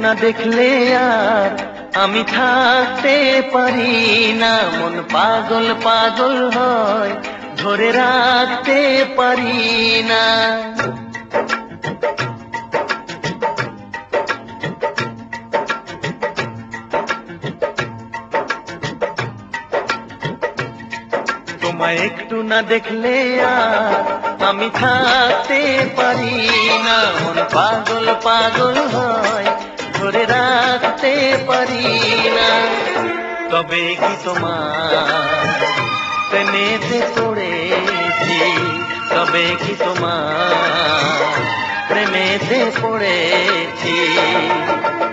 না দেখলে আর আমি থাকতে পারি না, মন পাগল পাগল হয়, ধরে রাখতে পারি না। তোমায় একটু না দেখলে আর আমি থাকতে পারি না, মন পাগল পাগল হয়, ধরে রাখতে পারি না। তবে কি তোমার প্রেমেতে পড়েছি, তবে কি তোমার প্রেমেতে পড়েছি।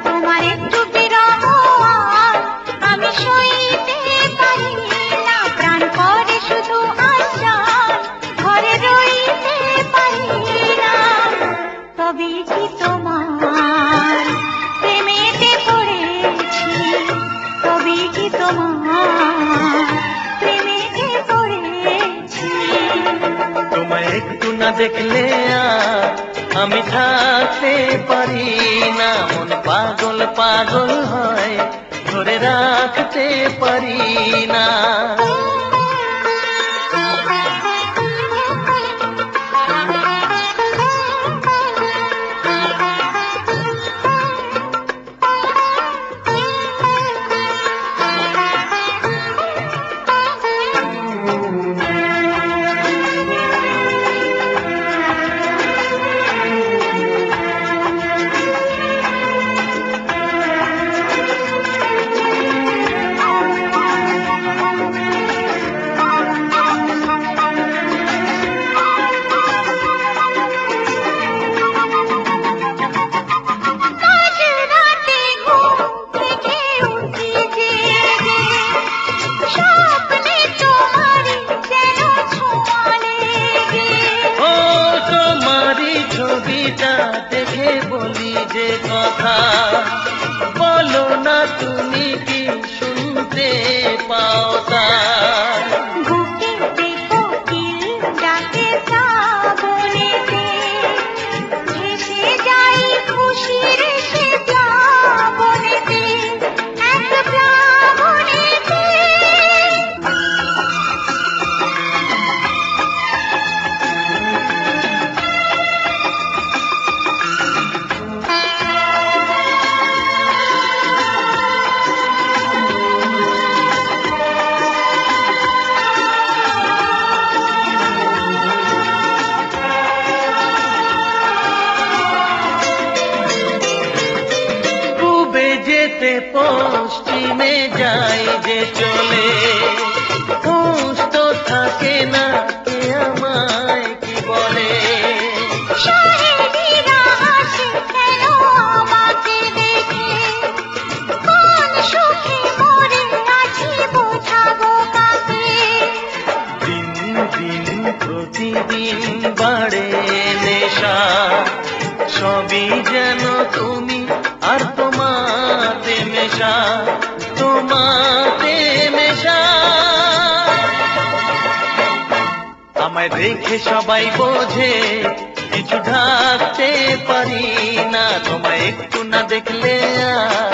তোমার একটু বিরহ আমি সইতে পারি না, প্রাণ করে শুধু আশা, ঘরে রইতে পারি না। তবে কি তোমার প্রেমেতে পড়েছি, তবে কি তোমার প্রেমেতে পড়েছি। তোমায় একটু না দেখলে আর আমি থাকতে পারি না, মন পাগল পাগল হয়, ধরে রাখতে পারি না। ছবিটা দেখে বলি যে কথা, বলো না তুমি কি শুনতে পাও তা। যেতে পশ্চিমে যাই যে চলে, হুঁশ তো থাকে না, কে আমায় কি বলে। দিন দিন প্রতিদিন বাড়ে নেশা, সবই যেন তুমি আর তোমাতে মেশা, তোমাতে মেশা। আমায় দেখে সবাই বোঝে কিছু ঢাকতে পারি না, তোমায় একটু না দেখলে আর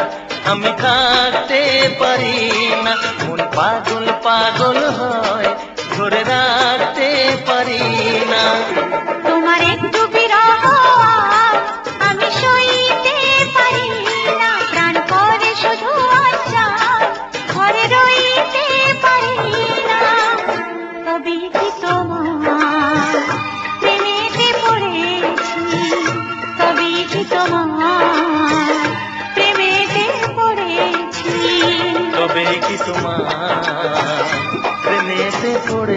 আমি থাকতে পারি না, মন পাগল পাগল হয়, ধরে রাখতে পারি না। তোমার একটু বিরহ আমি সইতে পারি না, প্রাণ করে শুধু আশা, ঘরে রইতে পারি না। তবে কি তোমার প্রেমেতে পড়েছি, তবে কি তোমার প্রেমেতে পড়েছি, তবে কি তোমার প্রেমেতে পড়ে